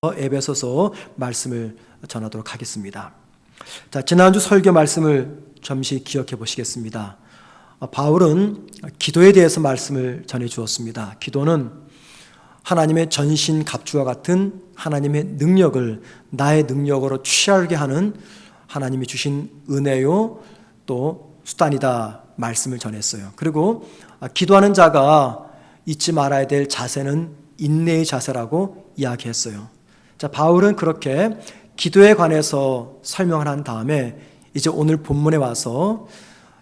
에베소서 말씀을 전하도록 하겠습니다. 자, 지난주 설교 말씀을 잠시 기억해 보시겠습니다. 바울은 기도에 대해서 말씀을 전해 주었습니다. 기도는 하나님의 전신갑주와 같은 하나님의 능력을 나의 능력으로 취하게 하는 하나님이 주신 은혜요 또 수단이다 말씀을 전했어요. 그리고 기도하는 자가 잊지 말아야 될 자세는 인내의 자세라고 이야기했어요. 자, 바울은 그렇게 기도에 관해서 설명을 한 다음에 이제 오늘 본문에 와서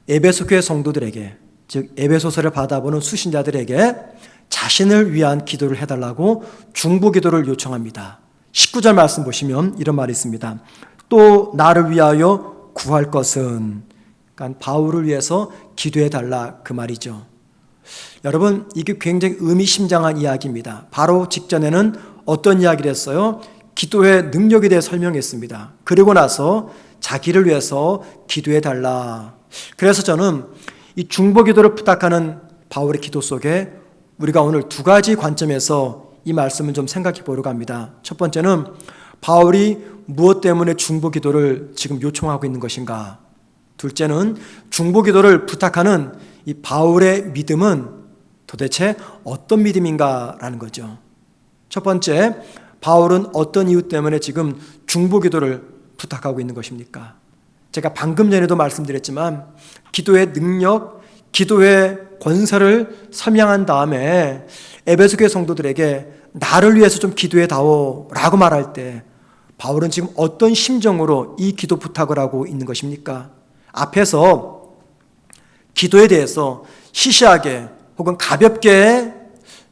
에베소 교회 성도들에게, 즉 에베소서를 받아보는 수신자들에게 자신을 위한 기도를 해달라고 중보기도를 요청합니다. 19절 말씀 보시면 이런 말이 있습니다. 또 나를 위하여 구할 것은, 그러니까 바울을 위해서 기도해달라 그 말이죠. 여러분, 이게 굉장히 의미심장한 이야기입니다. 바로 직전에는 어떤 이야기를 했어요? 기도의 능력에 대해 설명했습니다. 그리고 나서 자기를 위해서 기도해달라. 그래서 저는 이 중보기도를 부탁하는 바울의 기도 속에 우리가 오늘 두 가지 관점에서 이 말씀을 좀 생각해 보려고 합니다. 첫 번째는 바울이 무엇 때문에 중보기도를 지금 요청하고 있는 것인가? 둘째는 중보기도를 부탁하는 이 바울의 믿음은 도대체 어떤 믿음인가라는 거죠. 첫 번째, 바울은 어떤 이유 때문에 지금 중보기도를 부탁하고 있는 것입니까? 제가 방금 전에도 말씀드렸지만 기도의 능력, 기도의 권세를 설명한 다음에 에베소 교회 성도들에게 나를 위해서 좀 기도해다오 라고 말할 때 바울은 지금 어떤 심정으로 이 기도 부탁을 하고 있는 것입니까? 앞에서 기도에 대해서 시시하게 혹은 가볍게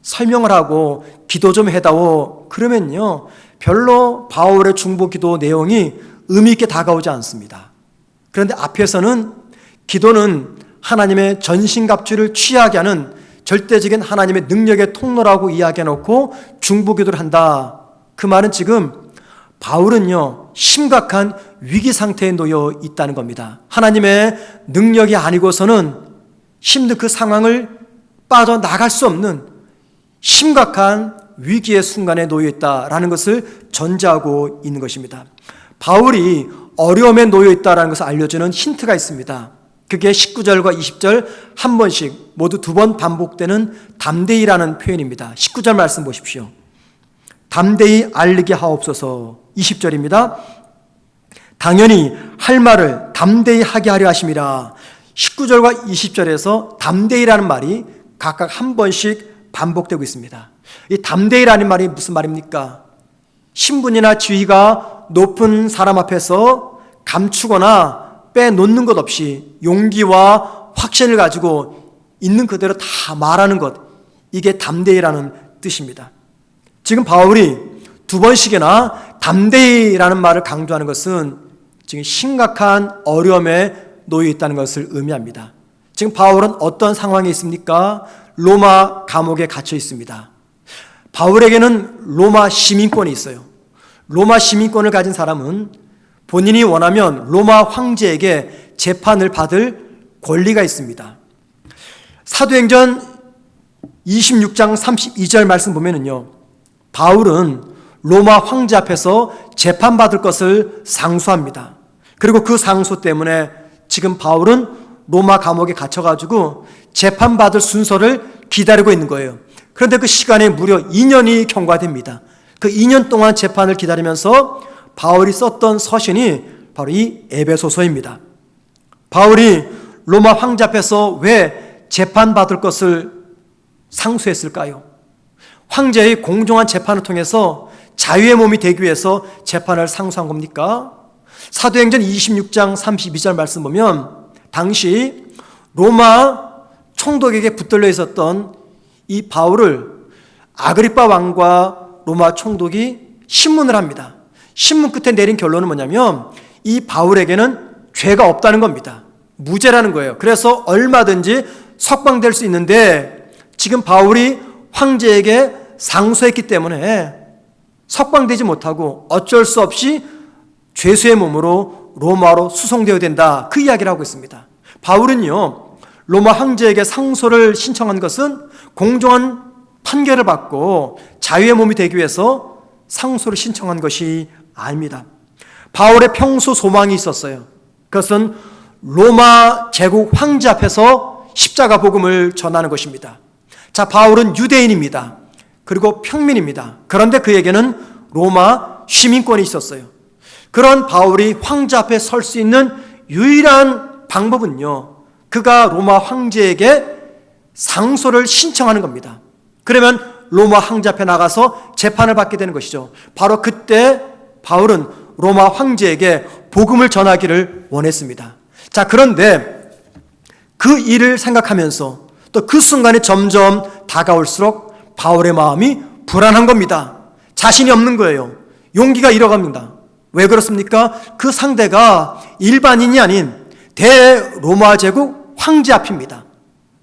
설명을 하고 기도 좀 해다오 그러면요 별로 바울의 중보기도 내용이 의미 있게 다가오지 않습니다. 그런데 앞에서는 기도는 하나님의 전신갑주를 취하게 하는 절대적인 하나님의 능력의 통로라고 이야기해놓고 중보기도를 한다. 그 말은 지금 바울은요 심각한 위기 상태에 놓여 있다는 겁니다. 하나님의 능력이 아니고서는 힘든 그 상황을 빠져나갈 수 없는 심각한 위기의 순간에 놓여 있다라는 것을 전제하고 있는 것입니다. 바울이 어려움에 놓여 있다라는 것을 알려주는 힌트가 있습니다. 그게 19절과 20절 한 번씩 모두 두 번 반복되는 담대히라는 표현입니다. 19절 말씀 보십시오. 담대히 알리게 하옵소서. 20절입니다. 당연히 할 말을 담대히 하게 하려 하심이라. 19절과 20절에서 담대히라는 말이 각각 한 번씩 반복되고 있습니다. 이 담대히라는 말이 무슨 말입니까? 신분이나 지위가 높은 사람 앞에서 감추거나 빼놓는 것 없이 용기와 확신을 가지고 있는 그대로 다 말하는 것, 이게 담대히라는 뜻입니다. 지금 바울이 두 번씩이나 담대히라는 말을 강조하는 것은 지금 심각한 어려움에 놓여 있다는 것을 의미합니다. 지금 바울은 어떤 상황에 있습니까? 로마 감옥에 갇혀 있습니다. 바울에게는 로마 시민권이 있어요. 로마 시민권을 가진 사람은 본인이 원하면 로마 황제에게 재판을 받을 권리가 있습니다. 사도행전 26장 32절 말씀 보면은요, 바울은 로마 황제 앞에서 재판받을 것을 상소합니다. 그리고 그 상소 때문에 지금 바울은 로마 감옥에 갇혀가지고 재판받을 순서를 기다리고 있는 거예요. 그런데 그 시간에 무려 2년이 경과됩니다. 그 2년 동안 재판을 기다리면서 바울이 썼던 서신이 바로 이 에베소서입니다. 바울이 로마 황제 앞에서 왜 재판받을 것을 상소했을까요? 황제의 공정한 재판을 통해서 자유의 몸이 되기 위해서 재판을 상소한 겁니까? 사도행전 26장 32절 말씀 보면 당시 로마 총독에게 붙들려 있었던 이 바울을 아그리빠 왕과 로마 총독이 신문을 합니다. 신문 끝에 내린 결론은 뭐냐면 이 바울에게는 죄가 없다는 겁니다. 무죄라는 거예요. 그래서 얼마든지 석방될 수 있는데 지금 바울이 황제에게 상소했기 때문에 석방되지 못하고 어쩔 수 없이 죄수의 몸으로 로마로 수송되어야 된다. 그 이야기를 하고 있습니다. 바울은요 로마 황제에게 상소를 신청한 것은 공정한 판결을 받고 자유의 몸이 되기 위해서 상소를 신청한 것이 아닙니다. 바울의 평소 소망이 있었어요. 그것은 로마 제국 황제 앞에서 십자가 복음을 전하는 것입니다. 자, 바울은 유대인입니다. 그리고 평민입니다. 그런데 그에게는 로마 시민권이 있었어요. 그런 바울이 황제 앞에 설 수 있는 유일한 방법은요, 그가 로마 황제에게 상소를 신청하는 겁니다. 그러면 로마 황제 앞에 나가서 재판을 받게 되는 것이죠. 바로 그때 바울은 로마 황제에게 복음을 전하기를 원했습니다. 자, 그런데 그 일을 생각하면서 또 그 순간이 점점 다가올수록 바울의 마음이 불안한 겁니다. 자신이 없는 거예요. 용기가 잃어갑니다. 왜 그렇습니까? 그 상대가 일반인이 아닌 대로마 제국 황제 앞입니다.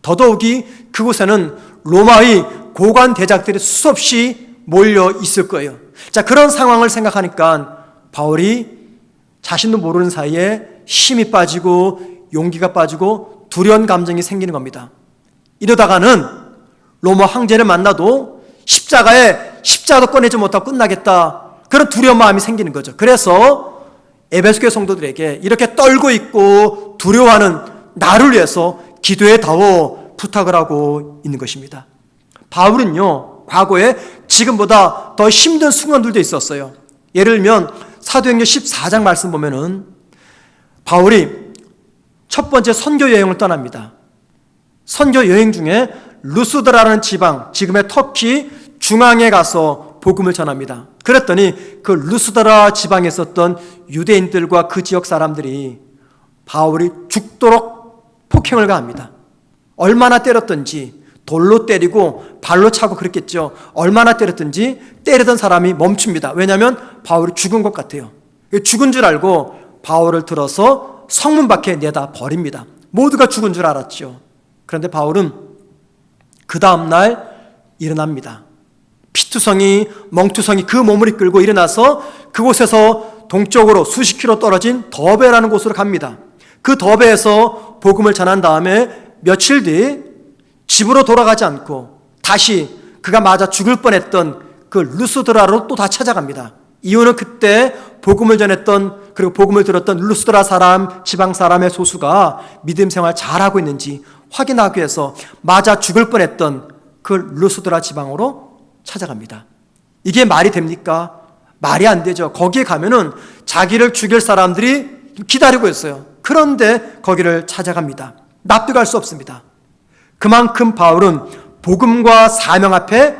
더더욱이 그곳에는 로마의 고관 대작들이 수없이 몰려 있을 거예요. 자, 그런 상황을 생각하니까 바울이 자신도 모르는 사이에 힘이 빠지고 용기가 빠지고 두려운 감정이 생기는 겁니다. 이러다가는 로마 황제를 만나도 십자가도 꺼내지 못하고 끝나겠다, 그런 두려운 마음이 생기는 거죠. 그래서 에베소교회 성도들에게 이렇게 떨고 있고 두려워하는 나를 위해서 기도해 달라고 부탁을 하고 있는 것입니다. 바울은요, 과거에 지금보다 더 힘든 순간들도 있었어요. 예를 들면 사도행전 14장 말씀 보면은 바울이 첫 번째 선교 여행을 떠납니다. 선교 여행 중에 루스드라라는 지방, 지금의 터키 중앙에 가서 복음을 전합니다. 그랬더니 그 루스드라 지방에 있었던 유대인들과 그 지역 사람들이 바울이 죽도록 폭행을 가합니다. 얼마나 때렸던지, 돌로 때리고 발로 차고 그랬겠죠. 얼마나 때렸든지 때리던 사람이 멈춥니다. 왜냐하면 바울이 죽은 것 같아요. 죽은 줄 알고 바울을 들어서 성문 밖에 내다 버립니다. 모두가 죽은 줄 알았죠. 그런데 바울은 그 다음날 일어납니다. 피투성이, 멍투성이 그 몸을 이끌고 일어나서 그곳에서 동쪽으로 수십 킬로 떨어진 더베라는 곳으로 갑니다. 그 더베에서 복음을 전한 다음에 며칠 뒤 집으로 돌아가지 않고 다시 그가 맞아 죽을 뻔했던 그 루스드라로 또 다 찾아갑니다. 이유는 그때 복음을 전했던, 그리고 복음을 들었던 루스드라 사람, 지방 사람의 소수가 믿음 생활 잘하고 있는지 확인하기 위해서 맞아 죽을 뻔했던 그 루스드라 지방으로 찾아갑니다. 이게 말이 됩니까? 말이 안 되죠. 거기에 가면은 자기를 죽일 사람들이 기다리고 있어요. 그런데 거기를 찾아갑니다. 납득할 수 없습니다. 그만큼 바울은 복음과 사명 앞에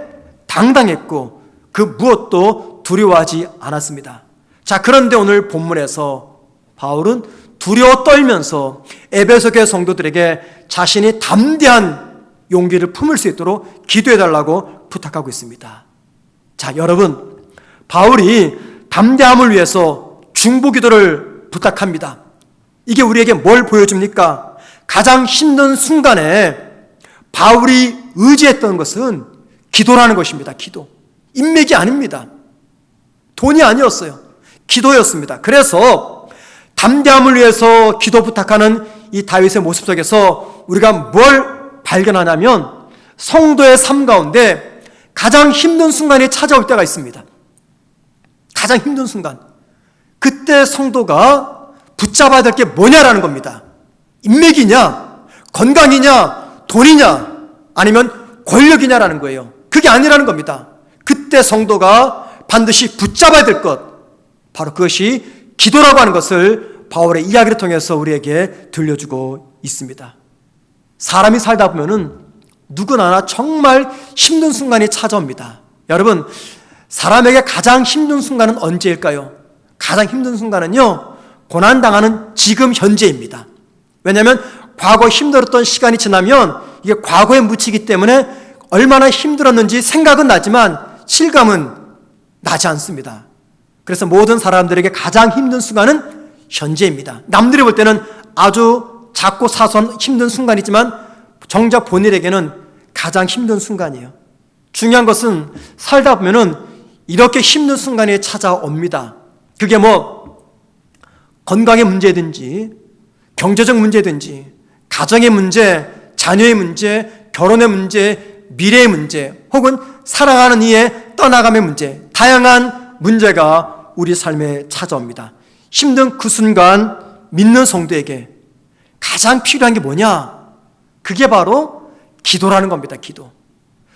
당당했고 그 무엇도 두려워하지 않았습니다. 자, 그런데 오늘 본문에서 바울은 두려워 떨면서 에베소교회 성도들에게 자신이 담대한 용기를 품을 수 있도록 기도해달라고 부탁하고 있습니다. 자, 여러분, 바울이 담대함을 위해서 중보기도를 부탁합니다. 이게 우리에게 뭘 보여줍니까? 가장 힘든 순간에 바울이 의지했던 것은 기도라는 것입니다. 기도. 인맥이 아닙니다. 돈이 아니었어요. 기도였습니다. 그래서 담대함을 위해서 기도 부탁하는 이 다윗의 모습 속에서 우리가 뭘 발견하냐면 성도의 삶 가운데 가장 힘든 순간이 찾아올 때가 있습니다. 가장 힘든 순간. 그때 성도가 붙잡아야 될 게 뭐냐라는 겁니다. 인맥이냐, 건강이냐, 돈이냐, 아니면 권력이냐라는 거예요. 그게 아니라는 겁니다. 그때 성도가 반드시 붙잡아야 될 것, 바로 그것이 기도라고 하는 것을 바울의 이야기를 통해서 우리에게 들려주고 있습니다. 사람이 살다 보면은 누구나 정말 힘든 순간이 찾아옵니다. 여러분, 사람에게 가장 힘든 순간은 언제일까요? 가장 힘든 순간은요, 고난당하는 지금 현재입니다. 왜냐하면 과거 힘들었던 시간이 지나면 이게 과거에 묻히기 때문에 얼마나 힘들었는지 생각은 나지만 실감은 나지 않습니다. 그래서 모든 사람들에게 가장 힘든 순간은 현재입니다. 남들이 볼 때는 아주 작고 사소한 힘든 순간이지만 정작 본인에게는 가장 힘든 순간이에요. 중요한 것은 살다 보면은 이렇게 힘든 순간이 찾아옵니다. 그게 뭐 건강의 문제든지 경제적 문제든지 가정의 문제, 자녀의 문제, 결혼의 문제, 미래의 문제, 혹은 사랑하는 이의 떠나감의 문제, 다양한 문제가 우리 삶에 찾아옵니다. 힘든 그 순간 믿는 성도에게 가장 필요한 게 뭐냐? 그게 바로 기도라는 겁니다. 기도.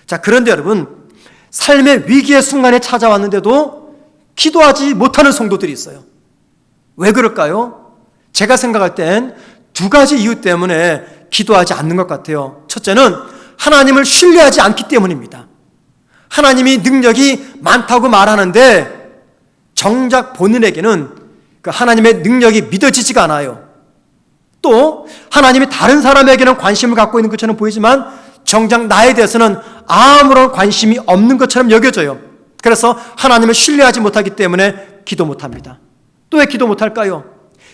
자, 그런데 여러분, 삶의 위기의 순간에 찾아왔는데도 기도하지 못하는 성도들이 있어요. 왜 그럴까요? 제가 생각할 땐 두 가지 이유 때문에 기도하지 않는 것 같아요. 첫째는 하나님을 신뢰하지 않기 때문입니다. 하나님이 능력이 많다고 말하는데 정작 본인에게는 그 하나님의 능력이 믿어지지가 않아요. 또 하나님이 다른 사람에게는 관심을 갖고 있는 것처럼 보이지만 정작 나에 대해서는 아무런 관심이 없는 것처럼 여겨져요. 그래서 하나님을 신뢰하지 못하기 때문에 기도 못합니다. 또 왜 기도 못할까요?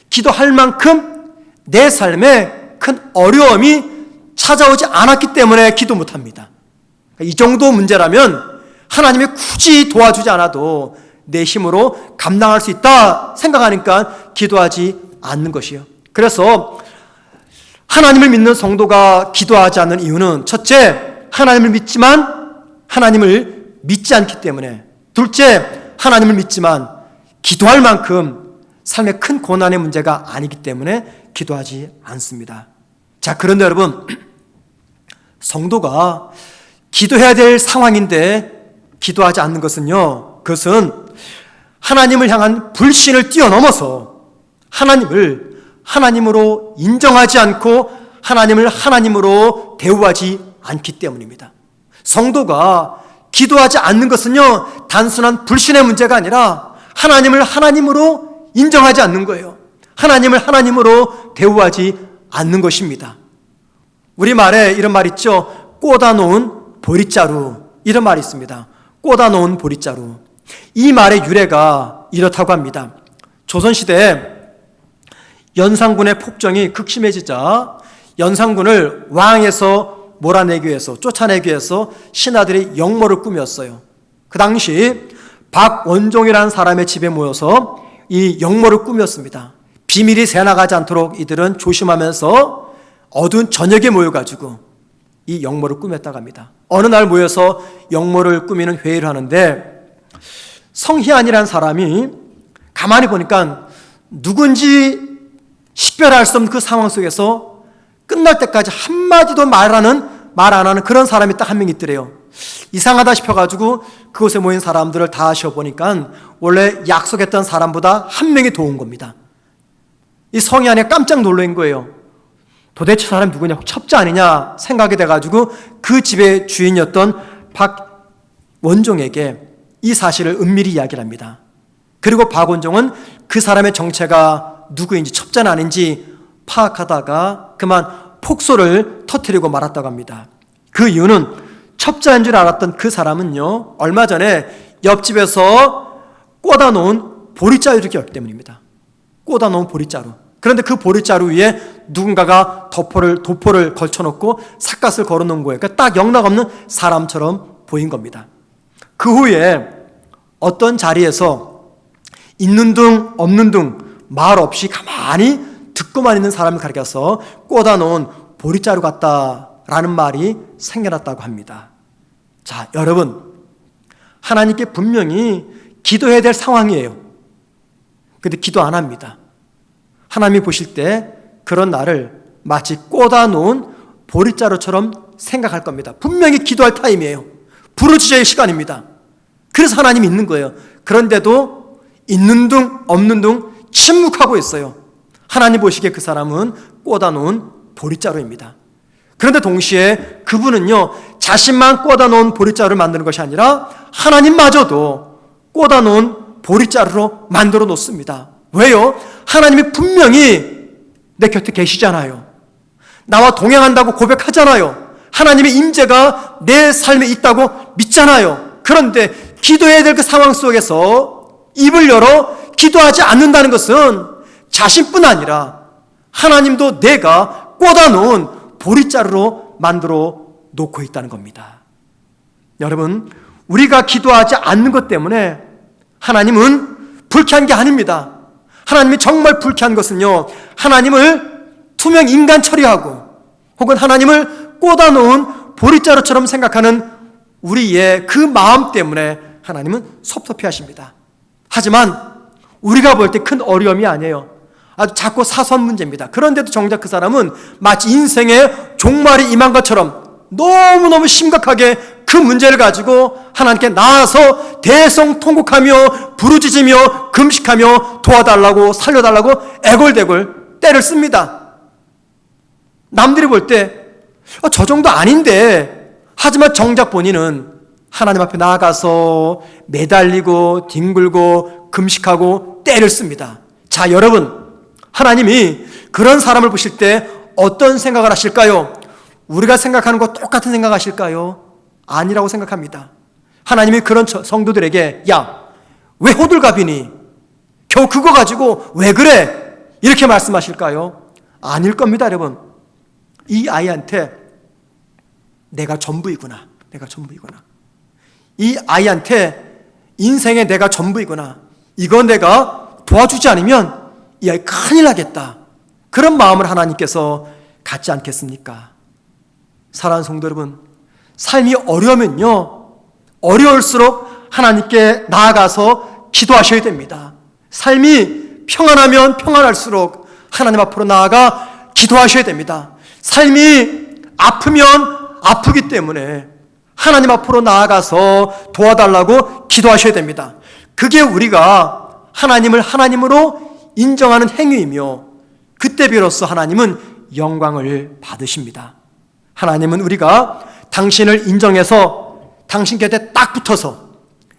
기도할 만큼 내 삶에 큰 어려움이 찾아오지 않았기 때문에 기도 못합니다. 이 정도 문제라면 하나님이 굳이 도와주지 않아도 내 힘으로 감당할 수 있다 생각하니까 기도하지 않는 것이에요. 그래서 하나님을 믿는 성도가 기도하지 않는 이유는 첫째, 하나님을 믿지만 하나님을 믿지 않기 때문에, 둘째, 하나님을 믿지만 기도할 만큼 삶의 큰 고난의 문제가 아니기 때문에 기도하지 않습니다. 자, 그런데 여러분, 성도가 기도해야 될 상황인데 기도하지 않는 것은요, 그것은 하나님을 향한 불신을 뛰어넘어서 하나님을 하나님으로 인정하지 않고 하나님을 하나님으로 대우하지 않기 때문입니다. 성도가 기도하지 않는 것은요, 단순한 불신의 문제가 아니라 하나님을 하나님으로 인정하지 않는 거예요. 하나님을 하나님으로 대우하지 않는 것입니다. 우리말에 이런 말 있죠. 꽂아놓은 보릿자루, 이런 말이 있습니다. 꽂아놓은 보릿자루. 이 말의 유래가 이렇다고 합니다. 조선시대에 연산군의 폭정이 극심해지자 연산군을 왕에서 몰아내기 위해서, 쫓아내기 위해서 신하들이 역모를 꾸몄어요. 그 당시 박원종이라는 사람의 집에 모여서 이 역모를 꾸몄습니다. 비밀이 새나가지 않도록 이들은 조심하면서 어두운 저녁에 모여가지고 이 역모를 꾸몄다고 합니다. 어느 날 모여서 역모를 꾸미는 회의를 하는데 성희안이라는 사람이 가만히 보니까 누군지 식별할 수 없는 그 상황 속에서 끝날 때까지 한마디도 말 안 하는 그런 사람이 딱 한 명 있더래요. 이상하다 싶어가지고 그곳에 모인 사람들을 다 아셔보니까 원래 약속했던 사람보다 한 명이 더 온 겁니다. 이 성희안이 깜짝 놀란 거예요. 도대체 사람이 누구냐, 첩자 아니냐 생각이 돼가지고 그 집의 주인이었던 박원종에게 이 사실을 은밀히 이야기를 합니다. 그리고 박원종은 그 사람의 정체가 누구인지, 첩자는 아닌지 파악하다가 그만 폭소를 터뜨리고 말았다고 합니다. 그 이유는 첩자인 줄 알았던 그 사람은요, 얼마 전에 옆집에서 꽂아놓은 보릿자루를 기억 때문입니다. 꽂아놓은 보릿자루. 그런데 그 보릿자루 위에 누군가가 도포를 걸쳐놓고 삿갓을 걸어놓은 거예요. 그러니까 딱 영락없는 사람처럼 보인 겁니다. 그 후에 어떤 자리에서 있는 둥 없는 둥 말 없이 가만히 듣고만 있는 사람을 가리켜서 꽂아놓은 보릿자루 같다라는 말이 생겨났다고 합니다. 자, 여러분, 하나님께 분명히 기도해야 될 상황이에요. 근데 기도 안 합니다. 하나님이 보실 때 그런 나를 마치 꽂아놓은 보릿자루처럼 생각할 겁니다. 분명히 기도할 타임이에요. 부르짖어야 시간입니다. 그래서 하나님이 있는 거예요. 그런데도 있는 둥 없는 둥 침묵하고 있어요. 하나님 보시기에 그 사람은 꽂아놓은 보릿자루입니다. 그런데 동시에 그분은요, 자신만 꽂아놓은 보릿자루를 만드는 것이 아니라 하나님마저도 꽂아놓은 보릿자루로 만들어 놓습니다. 왜요? 하나님이 분명히 내 곁에 계시잖아요. 나와 동행한다고 고백하잖아요. 하나님의 임재가 내 삶에 있다고 믿잖아요. 그런데 기도해야 될 그 상황 속에서 입을 열어 기도하지 않는다는 것은 자신뿐 아니라 하나님도 내가 꽂아놓은 보릿자루로 만들어 놓고 있다는 겁니다. 여러분, 우리가 기도하지 않는 것 때문에 하나님은 불쾌한 게 아닙니다. 하나님이 정말 불쾌한 것은요, 하나님을 투명 인간 처리하고 혹은 하나님을 꽂아놓은 보릿자루처럼 생각하는 우리의 그 마음 때문에 하나님은 섭섭해 하십니다. 하지만 우리가 볼 때 큰 어려움이 아니에요. 아주 작고 사소한 문제입니다. 그런데도 정작 그 사람은 마치 인생의 종말이 임한 것처럼 너무너무 심각하게 그 문제를 가지고 하나님께 나아서 대성통곡하며 부르짖으며 금식하며 도와달라고 살려달라고 애걸대걸 때를 씁니다. 남들이 볼 때 저 정도 아닌데, 하지만 정작 본인은 하나님 앞에 나아가서 매달리고 뒹굴고 금식하고 때를 씁니다. 자, 여러분, 하나님이 그런 사람을 보실 때 어떤 생각을 하실까요? 우리가 생각하는 것 똑같은 생각하실까요? 아니라고 생각합니다. 하나님이 그런 성도들에게 야, 왜 호들갑이니? 겨우 그거 가지고 왜 그래? 이렇게 말씀하실까요? 아닐 겁니다, 여러분. 이 아이한테 내가 전부이구나. 내가 전부이구나. 이 아이한테 인생의 내가 전부이구나. 이거 내가 도와주지 않으면 이 아이 큰일 나겠다. 그런 마음을 하나님께서 갖지 않겠습니까? 사랑하는 성도 여러분, 삶이 어려우면요, 어려울수록 하나님께 나아가서 기도하셔야 됩니다. 삶이 평안하면 평안할수록 하나님 앞으로 나아가 기도하셔야 됩니다. 삶이 아프면 아프기 때문에 하나님 앞으로 나아가서 도와달라고 기도하셔야 됩니다. 그게 우리가 하나님을 하나님으로 인정하는 행위이며, 그때 비로소 하나님은 영광을 받으십니다. 하나님은 우리가 당신을 인정해서 당신 곁에 딱 붙어서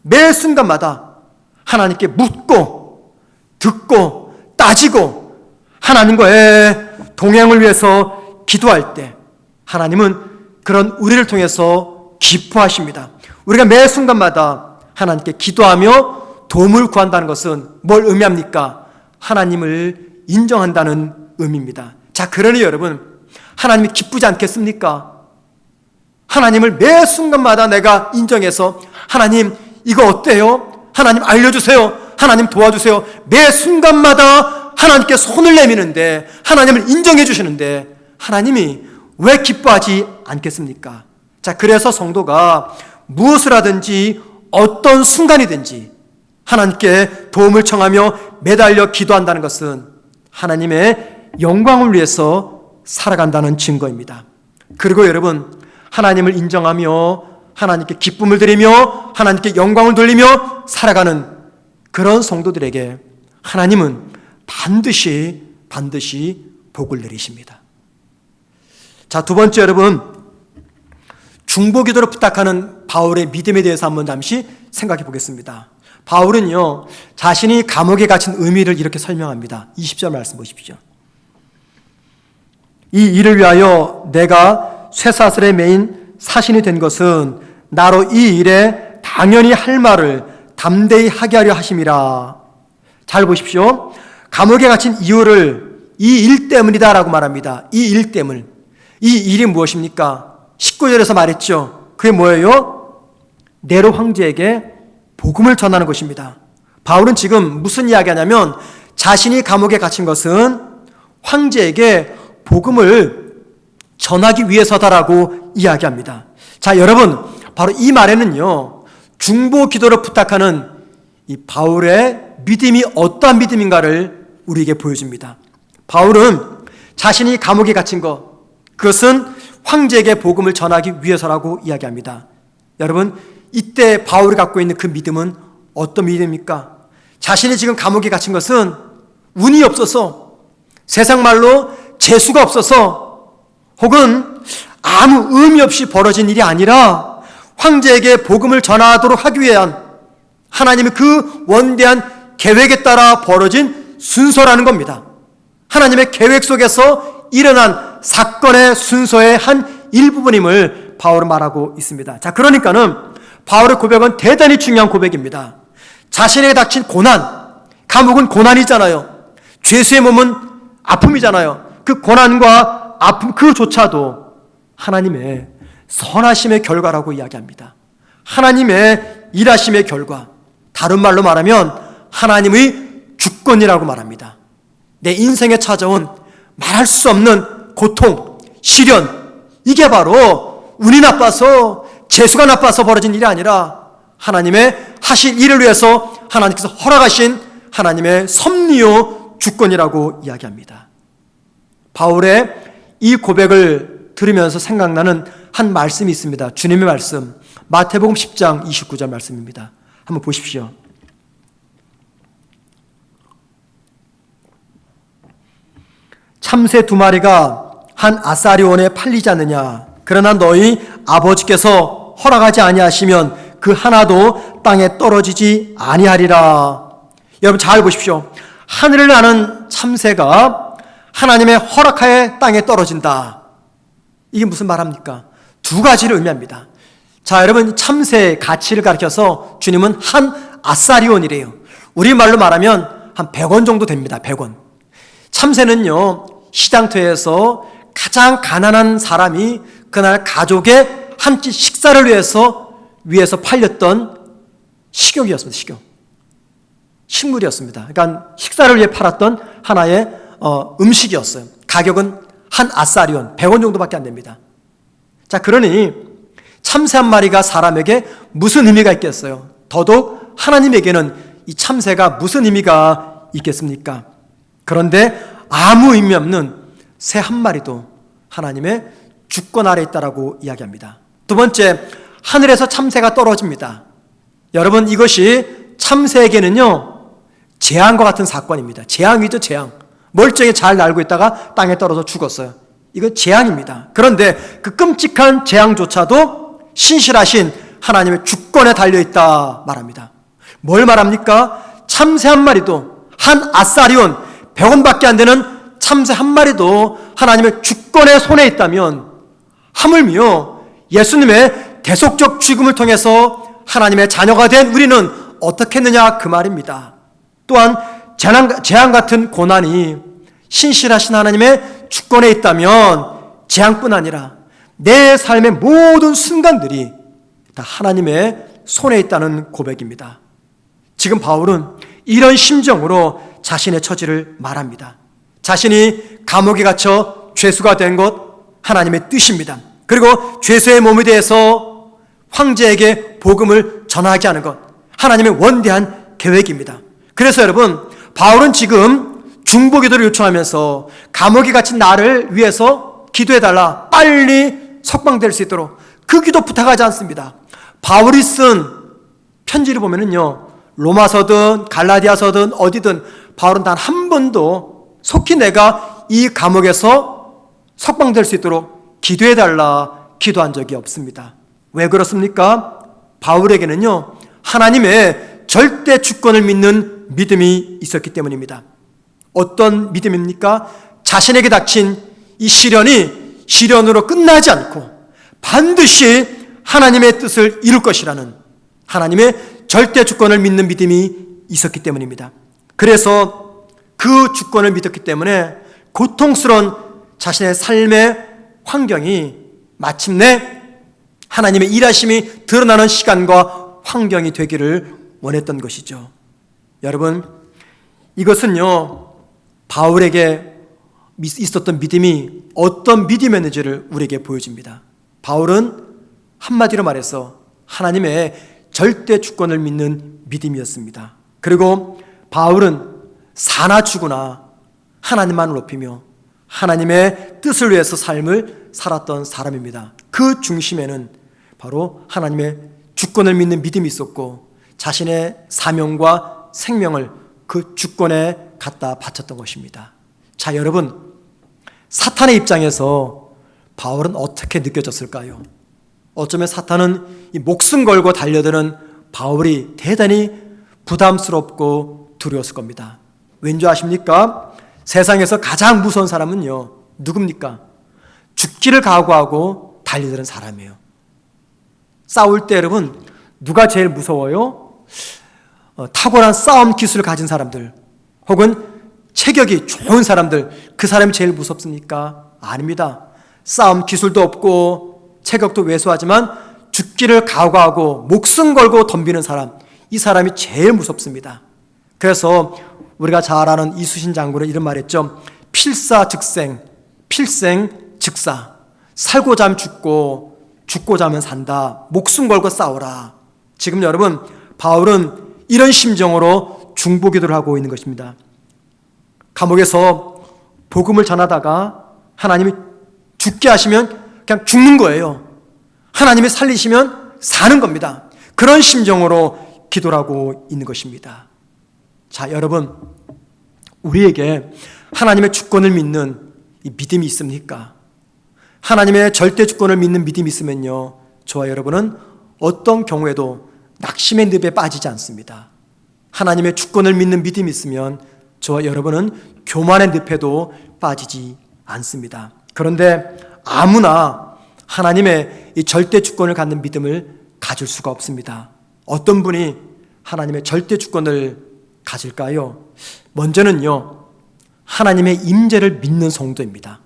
매 순간마다 하나님께 묻고 듣고 따지고 하나님과의 동행을 위해서 기도할 때 하나님은 그런 우리를 통해서 기뻐하십니다. 우리가 매 순간마다 하나님께 기도하며 도움을 구한다는 것은 뭘 의미합니까? 하나님을 인정한다는 의미입니다. 자, 그러니 여러분, 하나님이 기쁘지 않겠습니까? 하나님을 매 순간마다 내가 인정해서 하나님 이거 어때요? 하나님 알려주세요. 하나님 도와주세요. 매 순간마다 하나님께 손을 내미는데, 하나님을 인정해 주시는데 하나님이 왜 기뻐하지 않겠습니까? 자, 그래서 성도가 무엇을 하든지 어떤 순간이든지 하나님께 도움을 청하며 매달려 기도한다는 것은 하나님의 영광을 위해서 살아간다는 증거입니다. 그리고 여러분, 하나님을 인정하며 하나님께 기쁨을 드리며 하나님께 영광을 돌리며 살아가는 그런 성도들에게 하나님은 반드시 복을 내리십니다. 자, 두 번째, 여러분, 중보기도를 부탁하는 바울의 믿음에 대해서 한번 잠시 생각해 보겠습니다. 바울은요, 자신이 감옥에 갇힌 의미를 이렇게 설명합니다. 20절 말씀 보십시오. 이 일을 위하여 내가 쇠사슬에 매인 사신이 된 것은 나로 이 일에 당연히 할 말을 담대히 하게 하려 하심이라. 잘 보십시오. 감옥에 갇힌 이유를 이 일 때문이다라고 말합니다. 이 일 때문. 이 일이 무엇입니까? 19절에서 말했죠. 그게 뭐예요? 네로 황제에게 복음을 전하는 것입니다. 바울은 지금 무슨 이야기하냐면 자신이 감옥에 갇힌 것은 황제에게 복음을 전하기 위해서다라고 이야기합니다. 자, 여러분, 바로 이 말에는요, 중보 기도를 부탁하는 이 바울의 믿음이 어떠한 믿음인가를 우리에게 보여줍니다. 바울은 자신이 감옥에 갇힌 것, 그것은 황제에게 복음을 전하기 위해서라고 이야기합니다. 여러분, 이때 바울이 갖고 있는 그 믿음은 어떤 믿음입니까? 자신이 지금 감옥에 갇힌 것은 운이 없어서, 세상 말로 재수가 없어서, 혹은 아무 의미 없이 벌어진 일이 아니라 황제에게 복음을 전하도록 하기 위한 하나님의 그 원대한 계획에 따라 벌어진 순서라는 겁니다. 하나님의 계획 속에서 일어난 사건의 순서의 한 일부분임을 바울은 말하고 있습니다. 자, 그러니까는 바울의 고백은 대단히 중요한 고백입니다. 자신에게 닥친 고난, 감옥은 고난이잖아요. 죄수의 몸은 아픔이잖아요. 그 고난과 아픔 그조차도 하나님의 선하심의 결과라고 이야기합니다. 하나님의 일하심의 결과, 다른 말로 말하면 하나님의 주권이라고 말합니다. 내 인생에 찾아온 말할 수 없는 고통, 시련, 이게 바로 운이 나빠서 재수가 나빠서 벌어진 일이 아니라 하나님의 하실 일을 위해서 하나님께서 허락하신 하나님의 섭리요 주권이라고 이야기합니다. 바울의 이 고백을 들으면서 생각나는 한 말씀이 있습니다. 주님의 말씀, 마태복음 10장 29절 말씀입니다. 한번 보십시오. 참새 2마리가 한 아사리온에 팔리지 않느냐? 그러나 너희 아버지께서 허락하지 아니하시면 그 하나도 땅에 떨어지지 아니하리라. 여러분 잘 보십시오. 하늘을 나는 참새가 하나님의 허락하에 땅에 떨어진다. 이게 무슨 말합니까? 두 가지를 의미합니다. 자, 여러분, 참새의 가치를 가리켜서 주님은 한 아사리온이래요. 우리말로 말하면 한 100원 정도 됩니다. 100원. 참새는요, 시장터에서 가장 가난한 사람이 그날 가족의 한 끼 식사를 위해서 팔렸던 식용이었습니다. 식용. 식물이었습니다. 그러니까 식사를 위해 팔았던 하나의 음식이었어요. 가격은 한 아사리온, 100원 정도밖에 안 됩니다. 자, 그러니 참새 한 마리가 사람에게 무슨 의미가 있겠어요? 더더욱 하나님에게는 이 참새가 무슨 의미가 있겠습니까? 그런데 아무 의미 없는 새 한 마리도 하나님의 주권 아래 있다라고 이야기합니다. 두 번째, 하늘에서 참새가 떨어집니다. 여러분, 이것이 참새에게는요, 재앙과 같은 사건입니다. 재앙이죠, 재앙. 멀쩡히 잘 날고 있다가 땅에 떨어져 죽었어요. 이건 재앙입니다. 그런데 그 끔찍한 재앙조차도 신실하신 하나님의 주권에 달려있다 말합니다. 뭘 말합니까? 참새 한 마리도, 한 아사리온, 100원밖에 안 되는 참새 한 마리도 하나님의 주권의 손에 있다면 하물며 예수님의 대속적 죽음을 통해서 하나님의 자녀가 된 우리는 어떻게 했느냐 그 말입니다. 또한 재앙 같은 고난이 신실하신 하나님의 주권에 있다면 재앙뿐 아니라 내 삶의 모든 순간들이 다 하나님의 손에 있다는 고백입니다. 지금 바울은 이런 심정으로 자신의 처지를 말합니다. 자신이 감옥에 갇혀 죄수가 된 것 하나님의 뜻입니다. 그리고 죄수의 몸에 대해서 황제에게 복음을 전하게 하는 것 하나님의 원대한 계획입니다. 그래서 여러분, 바울은 지금 중보기도를 요청하면서 감옥에 갇힌 나를 위해서 기도해달라, 빨리 석방될 수 있도록 그 기도 부탁하지 않습니다. 바울이 쓴 편지를 보면은요, 로마서든 갈라디아서든 어디든 바울은 단 한 번도 속히 내가 이 감옥에서 석방될 수 있도록 기도해달라 기도한 적이 없습니다. 왜 그렇습니까? 바울에게는요, 하나님의 절대 주권을 믿는 믿음이 있었기 때문입니다. 어떤 믿음입니까? 자신에게 닥친 이 시련이 시련으로 끝나지 않고 반드시 하나님의 뜻을 이룰 것이라는 하나님의 절대 주권을 믿는 믿음이 있었기 때문입니다. 그래서 그 주권을 믿었기 때문에 고통스러운 자신의 삶의 환경이 마침내 하나님의 일하심이 드러나는 시간과 환경이 되기를 원했던 것이죠. 여러분, 이것은요, 바울에게 있었던 믿음이 어떤 믿음이었는지를 우리에게 보여줍니다. 바울은 한마디로 말해서 하나님의 절대 주권을 믿는 믿음이었습니다. 그리고 바울은 사나 죽으나 하나님만 높이며 하나님의 뜻을 위해서 삶을 살았던 사람입니다. 그 중심에는 바로 하나님의 주권을 믿는 믿음이 있었고 자신의 사명과 생명을 그 주권에 갖다 바쳤던 것입니다. 자, 여러분, 사탄의 입장에서 바울은 어떻게 느껴졌을까요? 어쩌면 사탄은 이 목숨 걸고 달려드는 바울이 대단히 부담스럽고 두려웠을 겁니다. 왠지 아십니까? 세상에서 가장 무서운 사람은요, 누굽니까? 죽기를 각오하고 달려드는 사람이에요. 싸울 때 여러분, 누가 제일 무서워요? 탁월한 싸움 기술을 가진 사람들, 혹은 체격이 좋은 사람들, 그 사람이 제일 무섭습니까? 아닙니다. 싸움 기술도 없고 체격도 왜소하지만 죽기를 각오하고 목숨 걸고 덤비는 사람, 이 사람이 제일 무섭습니다. 그래서 우리가 잘 아는 이수신 장군은 이런 말 했죠. 필사즉생, 필생즉사. 살고자 하면 죽고 죽고자 하면 산다. 목숨 걸고 싸워라. 지금 여러분, 바울은 이런 심정으로 중보기도를 하고 있는 것입니다. 감옥에서 복음을 전하다가 하나님이 죽게 하시면 그냥 죽는 거예요. 하나님이 살리시면 사는 겁니다. 그런 심정으로 기도를 하고 있는 것입니다. 자, 여러분, 우리에게 하나님의 주권을 믿는 이 믿음이 있습니까? 하나님의 절대 주권을 믿는 믿음이 있으면요, 저와 여러분은 어떤 경우에도 낙심의 늪에 빠지지 않습니다. 하나님의 주권을 믿는 믿음이 있으면 저와 여러분은 교만의 늪에도 빠지지 않습니다. 그런데 아무나 하나님의 이 절대 주권을 갖는 믿음을 가질 수가 없습니다. 어떤 분이 하나님의 절대 주권을 가질까요? 먼저는요, 하나님의 임재를 믿는 성도입니다.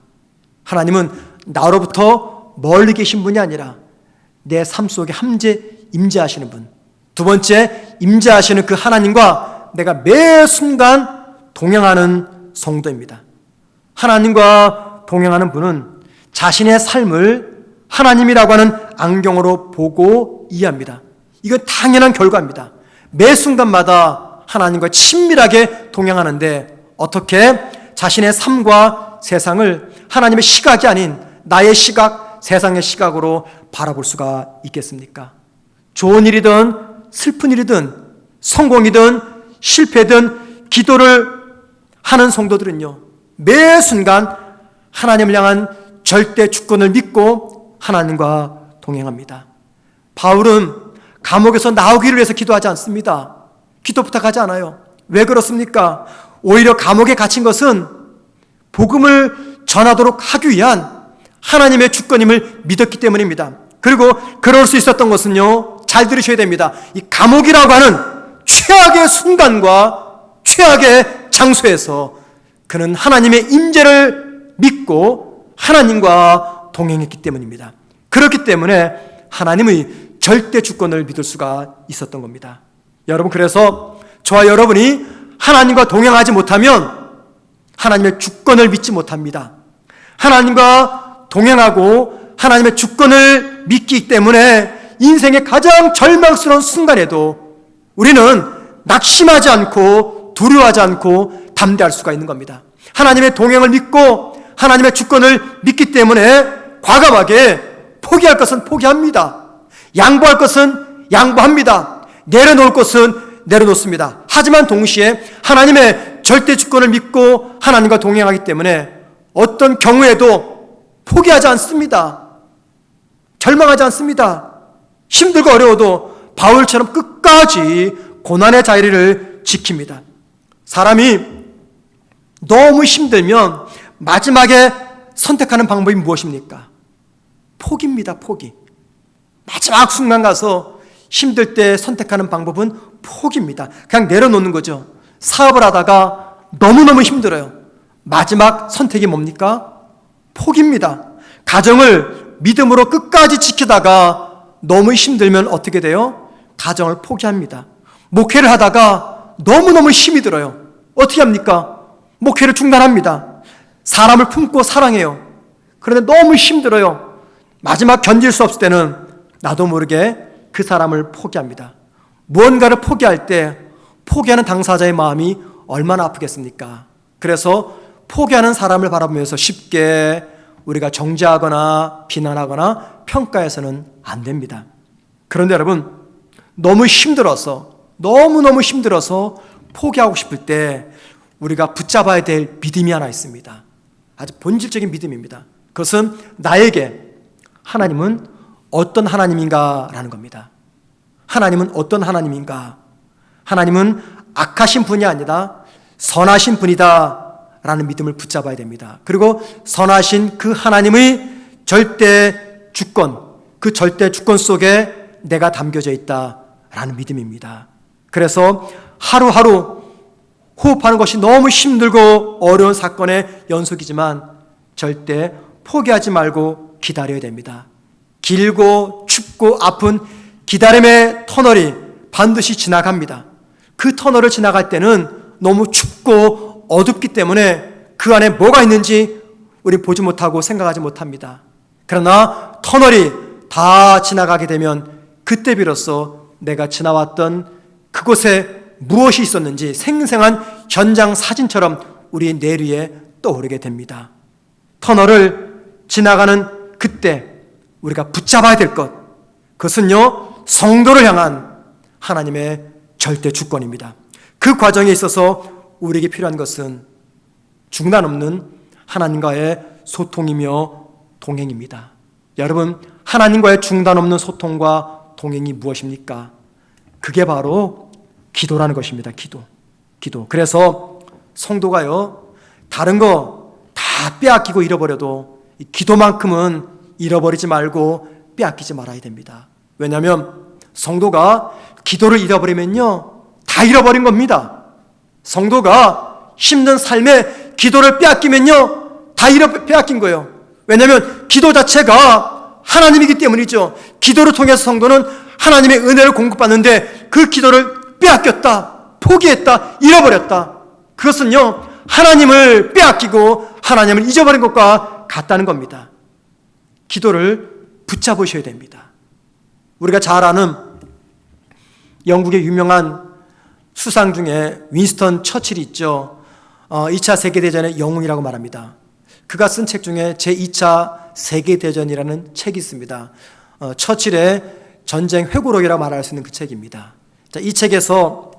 하나님은 나로부터 멀리 계신 분이 아니라 내 삶 속에 임재하시는 분. 두 번째, 임재하시는 그 하나님과 내가 매 순간 동행하는 성도입니다. 하나님과 동행하는 분은 자신의 삶을 하나님이라고 하는 안경으로 보고 이해합니다. 이건 당연한 결과입니다. 매 순간마다 하나님과 친밀하게 동행하는데 어떻게 자신의 삶과 세상을 하나님의 시각이 아닌 나의 시각, 세상의 시각으로 바라볼 수가 있겠습니까? 좋은 일이든 슬픈 일이든 성공이든 실패든 기도를 하는 성도들은요, 매 순간 하나님을 향한 절대 주권을 믿고 하나님과 동행합니다. 바울은 감옥에서 나오기를 위해서 기도하지 않습니다. 기도 부탁하지 않아요. 왜 그렇습니까? 오히려 감옥에 갇힌 것은 복음을 전하도록 하기 위한 하나님의 주권임을 믿었기 때문입니다. 그리고 그럴 수 있었던 것은요, 잘 들으셔야 됩니다. 이 감옥이라고 하는 최악의 순간과 최악의 장소에서 그는 하나님의 임재를 믿고 하나님과 동행했기 때문입니다. 그렇기 때문에 하나님의 절대 주권을 믿을 수가 있었던 겁니다. 여러분, 그래서 저와 여러분이 하나님과 동행하지 못하면 하나님의 주권을 믿지 못합니다. 하나님과 동행하고 하나님의 주권을 믿기 때문에 인생의 가장 절망스러운 순간에도 우리는 낙심하지 않고 두려워하지 않고 담대할 수가 있는 겁니다. 하나님의 동행을 믿고 하나님의 주권을 믿기 때문에 과감하게 포기할 것은 포기합니다. 양보할 것은 양보합니다. 내려놓을 것은 내려놓습니다. 하지만 동시에 하나님의 절대 주권을 믿고 하나님과 동행하기 때문에 어떤 경우에도 포기하지 않습니다. 절망하지 않습니다. 힘들고 어려워도 바울처럼 끝까지 고난의 자리를 지킵니다. 사람이 너무 힘들면 마지막에 선택하는 방법이 무엇입니까? 포기입니다. 포기. 마지막 순간 가서 힘들 때 선택하는 방법은 포기입니다. 그냥 내려놓는 거죠. 사업을 하다가 너무너무 힘들어요. 마지막 선택이 뭡니까? 포기입니다. 가정을 믿음으로 끝까지 지키다가 너무 힘들면 어떻게 돼요? 가정을 포기합니다. 목회를 하다가 너무너무 힘이 들어요. 어떻게 합니까? 목회를 중단합니다. 사람을 품고 사랑해요. 그런데 너무 힘들어요. 마지막 견딜 수 없을 때는 나도 모르게 그 사람을 포기합니다. 무언가를 포기할 때 포기하는 당사자의 마음이 얼마나 아프겠습니까? 그래서 포기하는 사람을 바라보면서 쉽게 우리가 정죄하거나 비난하거나 평가해서는 안 됩니다. 그런데 여러분, 너무 힘들어서 너무너무 힘들어서 포기하고 싶을 때 우리가 붙잡아야 될 믿음이 하나 있습니다. 아주 본질적인 믿음입니다. 그것은 나에게 하나님은 어떤 하나님인가라는 겁니다. 하나님은 어떤 하나님인가? 하나님은 악하신 분이 아니라 선하신 분이다 라는 믿음을 붙잡아야 됩니다. 그리고 선하신 그 하나님의 절대 주권, 그 절대 주권 속에 내가 담겨져 있다라는 믿음입니다. 그래서 하루하루 호흡하는 것이 너무 힘들고 어려운 사건의 연속이지만 절대 포기하지 말고 기다려야 됩니다. 길고 춥고 아픈 기다림의 터널이 반드시 지나갑니다. 그 터널을 지나갈 때는 너무 춥고 어둡기 때문에 그 안에 뭐가 있는지 우리 보지 못하고 생각하지 못합니다. 그러나 터널이 다 지나가게 되면 그때 비로소 내가 지나왔던 그곳에 무엇이 있었는지 생생한 현장 사진처럼 우리 뇌리에 떠오르게 됩니다. 터널을 지나가는 그때 우리가 붙잡아야 될 것, 그것은요, 성도를 향한 하나님의 절대 주권입니다. 그 과정에 있어서 우리에게 필요한 것은 중단 없는 하나님과의 소통이며 동행입니다. 여러분, 하나님과의 중단 없는 소통과 동행이 무엇입니까? 그게 바로 기도라는 것입니다. 기도. 그래서 성도가요, 다른 거 다 빼앗기고 잃어버려도 이 기도만큼은 잃어버리지 말고 빼앗기지 말아야 됩니다. 왜냐하면 성도가 기도를 잃어버리면요, 다 잃어버린 겁니다. 성도가 힘든 삶에 기도를 빼앗기면요, 다 빼앗긴 거예요. 왜냐하면 기도 자체가 하나님이기 때문이죠. 기도를 통해서 성도는 하나님의 은혜를 공급받는데 그 기도를 빼앗겼다, 포기했다, 잃어버렸다. 그것은요, 하나님을 빼앗기고 하나님을 잊어버린 것과 같다는 겁니다. 기도를 붙잡으셔야 됩니다. 우리가 잘 아는 영국의 유명한 수상 중에 윈스턴 처칠이 있죠. 2차 세계대전의 영웅이라고 말합니다. 그가 쓴 책 중에 제2차 세계대전이라는 책이 있습니다. 처칠의 전쟁 회고록이라고 말할 수 있는 그 책입니다. 자, 이 책에서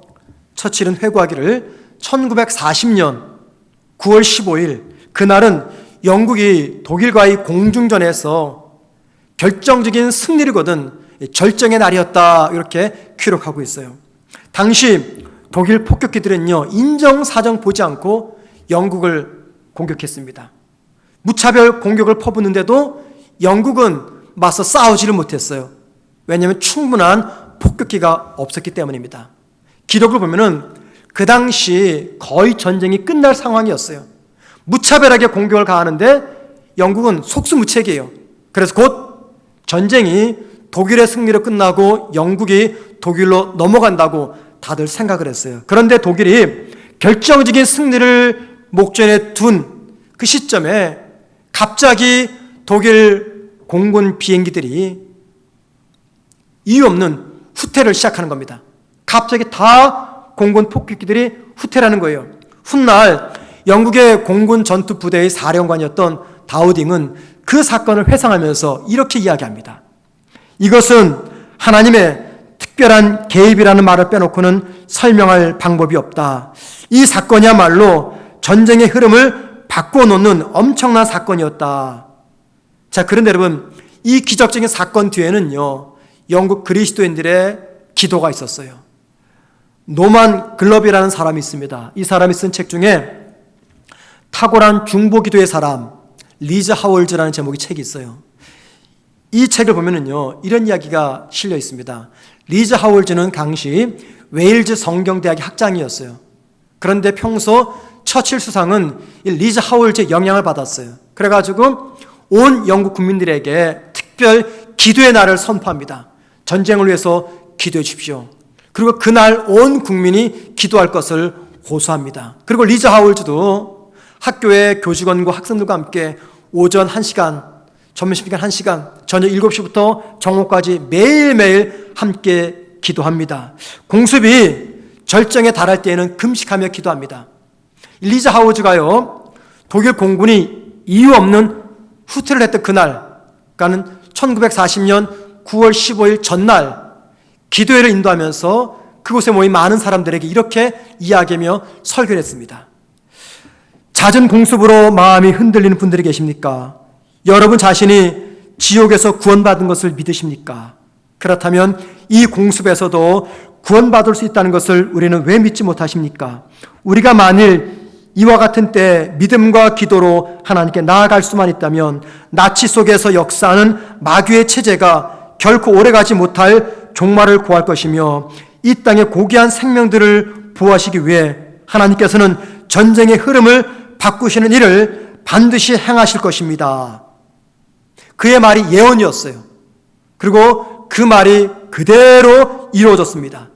처칠은 회고하기를 1940년 9월 15일, 그날은 영국이 독일과의 공중전에서 결정적인 승리를 거둔 절정의 날이었다, 이렇게 기록하고 있어요. 당시 독일 폭격기들은요, 인정사정 보지 않고 영국을 공격했습니다. 무차별 공격을 퍼붓는데도 영국은 맞서 싸우지를 못했어요. 왜냐하면 충분한 폭격기가 없었기 때문입니다. 기록을 보면은 그 당시 거의 전쟁이 끝날 상황이었어요. 무차별하게 공격을 가하는데 영국은 속수무책이에요. 그래서 곧 전쟁이 독일의 승리로 끝나고 영국이 독일로 넘어간다고 다들 생각을 했어요. 그런데 독일이 결정적인 승리를 목전에 둔 그 시점에 갑자기 독일 공군 비행기들이 이유 없는 후퇴를 시작하는 겁니다. 갑자기 다 공군 폭격기들이 후퇴라는 거예요. 훗날 영국의 공군 전투 부대의 사령관이었던 다우딩은 그 사건을 회상하면서 이렇게 이야기합니다. 이것은 하나님의 특별한 개입이라는 말을 빼놓고는 설명할 방법이 없다. 이 사건이야말로 전쟁의 흐름을 바꿔놓는 엄청난 사건이었다. 자, 그런데 여러분, 이 기적적인 사건 뒤에는요, 영국 그리스도인들의 기도가 있었어요. 노만 글럽이라는 사람이 있습니다. 이 사람이 쓴 책 중에 탁월한 중보기도의 사람, 리즈 하월즈라는 제목의 책이 있어요. 이 책을 보면은요, 이런 이야기가 실려 있습니다. 리즈 하월즈는 당시 웨일즈 성경대학의 학장이었어요. 그런데 평소 처칠 수상은 이 리즈 하월즈의 영향을 받았어요. 그래가지고 온 영국 국민들에게 특별 기도의 날을 선포합니다. 전쟁을 위해서 기도해 주십시오. 그리고 그날 온 국민이 기도할 것을 호소합니다. 그리고 리즈 하월즈도 학교의 교직원과 학생들과 함께 오전 1시간, 점심시간 1시간, 저녁 7시부터 정오까지 매일매일 함께 기도합니다. 공습이 절정에 달할 때에는 금식하며 기도합니다. 리즈 하워즈가요, 독일 공군이 이유 없는 후퇴를 했던 그날, 그러니까 1940년 9월 15일 전날 기도회를 인도하면서 그곳에 모인 많은 사람들에게 이렇게 이야기하며 설교를 했습니다. 잦은 공습으로 마음이 흔들리는 분들이 계십니까? 여러분 자신이 지옥에서 구원받은 것을 믿으십니까? 그렇다면 이 공습에서도 구원받을 수 있다는 것을 우리는 왜 믿지 못하십니까? 우리가 만일 이와 같은 때 믿음과 기도로 하나님께 나아갈 수만 있다면 나치 속에서 역사하는 마귀의 체제가 결코 오래가지 못할 종말을 구할 것이며 이 땅의 고귀한 생명들을 보호하시기 위해 하나님께서는 전쟁의 흐름을 바꾸시는 일을 반드시 행하실 것입니다. 그의 말이 예언이었어요. 그리고 그 말이 그대로 이루어졌습니다.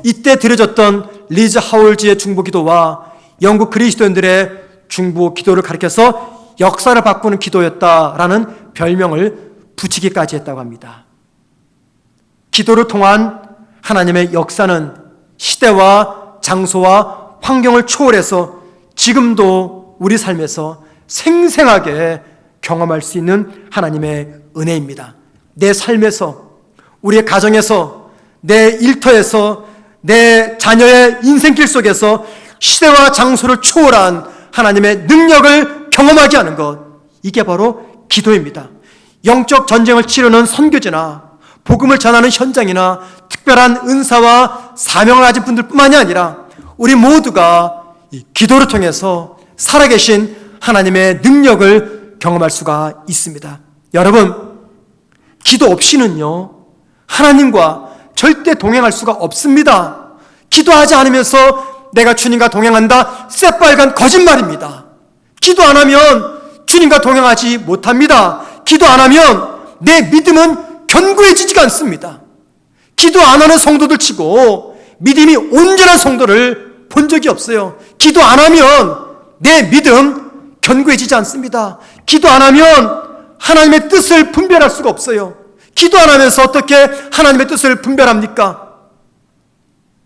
이때 드려졌던 리즈 하월즈의 중보기도와 영국 그리스도인들의 중보기도를 가리켜서 역사를 바꾸는 기도였다라는 별명을 붙이기까지 했다고 합니다. 기도를 통한 하나님의 역사는 시대와 장소와 환경을 초월해서 지금도 우리 삶에서 생생하게 경험할 수 있는 하나님의 은혜입니다. 내 삶에서, 우리의 가정에서, 내 일터에서, 내 자녀의 인생길 속에서 시대와 장소를 초월한 하나님의 능력을 경험하게 하는 것, 이게 바로 기도입니다. 영적 전쟁을 치르는 선교지나 복음을 전하는 현장이나 특별한 은사와 사명을 가진 분들뿐만이 아니라 우리 모두가 이 기도를 통해서 살아계신 하나님의 능력을 경험할 수가 있습니다. 여러분, 기도 없이는요, 하나님과 절대 동행할 수가 없습니다. 기도하지 않으면서 내가 주님과 동행한다, 새빨간 거짓말입니다. 기도 안 하면 주님과 동행하지 못합니다. 기도 안 하면 내 믿음은 견고해지지가 않습니다. 기도 안 하는 성도들 치고 믿음이 온전한 성도를 본 적이 없어요. 기도 안 하면 내 믿음 견고해지지 않습니다. 기도 안 하면 하나님의 뜻을 분별할 수가 없어요. 기도 안 하면서 어떻게 하나님의 뜻을 분별합니까?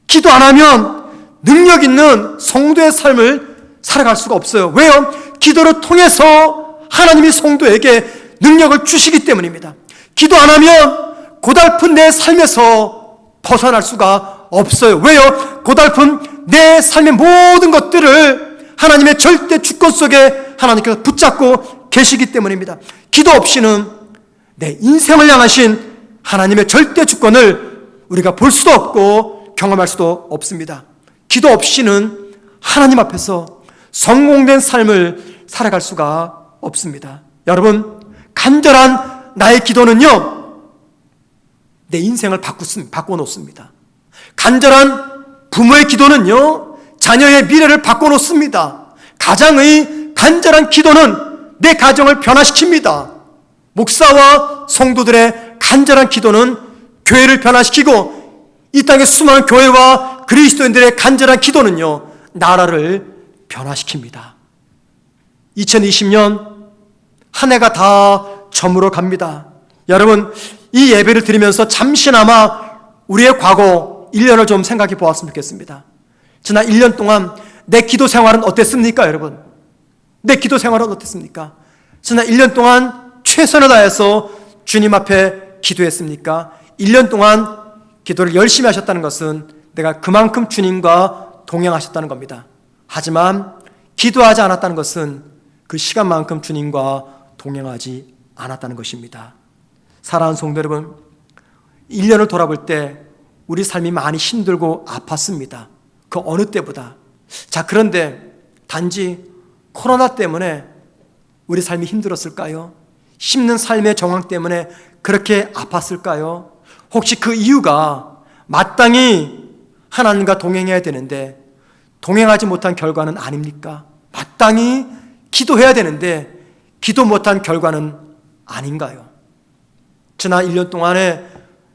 기도 안 하면 능력 있는 성도의 삶을 살아갈 수가 없어요. 왜요? 기도를 통해서 하나님이 성도에게 능력을 주시기 때문입니다. 기도 안 하면 고달픈 내 삶에서 벗어날 수가 없어요. 왜요? 고달픈 내 삶의 모든 것들을 하나님의 절대 주권 속에 하나님께서 붙잡고 계시기 때문입니다. 기도 없이는 내 인생을 향하신 하나님의 절대 주권을 우리가 볼 수도 없고 경험할 수도 없습니다. 기도 없이는 하나님 앞에서 성공된 삶을 살아갈 수가 없습니다. 여러분, 간절한 나의 기도는요, 내 인생을 바꿔놓습니다. 간절한 부모의 기도는요, 자녀의 미래를 바꿔놓습니다. 가장의 간절한 기도는 내 가정을 변화시킵니다. 목사와 성도들의 간절한 기도는 교회를 변화시키고 이 땅의 수많은 교회와 그리스도인들의 간절한 기도는요, 나라를 변화시킵니다. 2020년 한 해가 다 저물어 갑니다. 여러분, 이 예배를 드리면서 잠시나마 우리의 과거 1년을 좀 생각해 보았으면 좋겠습니다. 지난 1년 동안 내 기도 생활은 어땠습니까, 여러분? 내 기도 생활은 어땠습니까? 지난 1년 동안 최선을 다해서 주님 앞에 기도했습니까? 1년 동안 기도를 열심히 하셨다는 것은 내가 그만큼 주님과 동행하셨다는 겁니다. 하지만 기도하지 않았다는 것은 그 시간만큼 주님과 동행하지 않았다는 것입니다. 사랑하는 성도 여러분, 1년을 돌아볼 때 우리 삶이 많이 힘들고 아팠습니다. 그 어느 때보다. 자, 그런데 단지 코로나 때문에 우리 삶이 힘들었을까요? 힘든 삶의 정황 때문에 그렇게 아팠을까요? 혹시 그 이유가 마땅히 하나님과 동행해야 되는데 동행하지 못한 결과는 아닙니까? 마땅히 기도해야 되는데 기도 못한 결과는 아닌가요? 지난 1년 동안에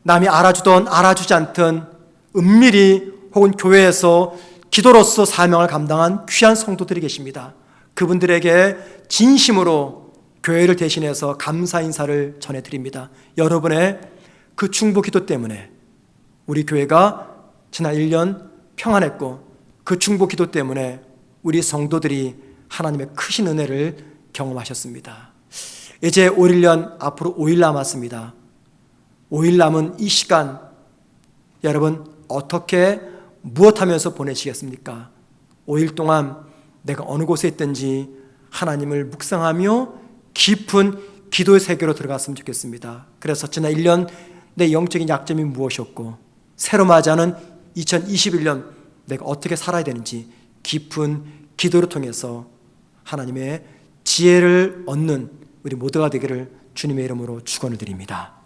남이 알아주던 알아주지 않던 은밀히 혹은 교회에서 기도로서 사명을 감당한 귀한 성도들이 계십니다. 그분들에게 진심으로 교회를 대신해서 감사 인사를 전해드립니다. 여러분의 그 중보 기도 때문에 우리 교회가 지난 1년 평안했고 그 중보 기도 때문에 우리 성도들이 하나님의 크신 은혜를 경험하셨습니다. 이제 5일 앞으로 5일 남았습니다. 5일 남은 이 시간 여러분 어떻게 무엇하면서 보내시겠습니까? 5일 동안 내가 어느 곳에 있든지 하나님을 묵상하며 깊은 기도의 세계로 들어갔으면 좋겠습니다. 그래서 지난 1년 내 영적인 약점이 무엇이었고 새로 맞이하는 2021년 내가 어떻게 살아야 되는지 깊은 기도를 통해서 하나님의 지혜를 얻는 우리 모두가 되기를 주님의 이름으로 축원을 드립니다.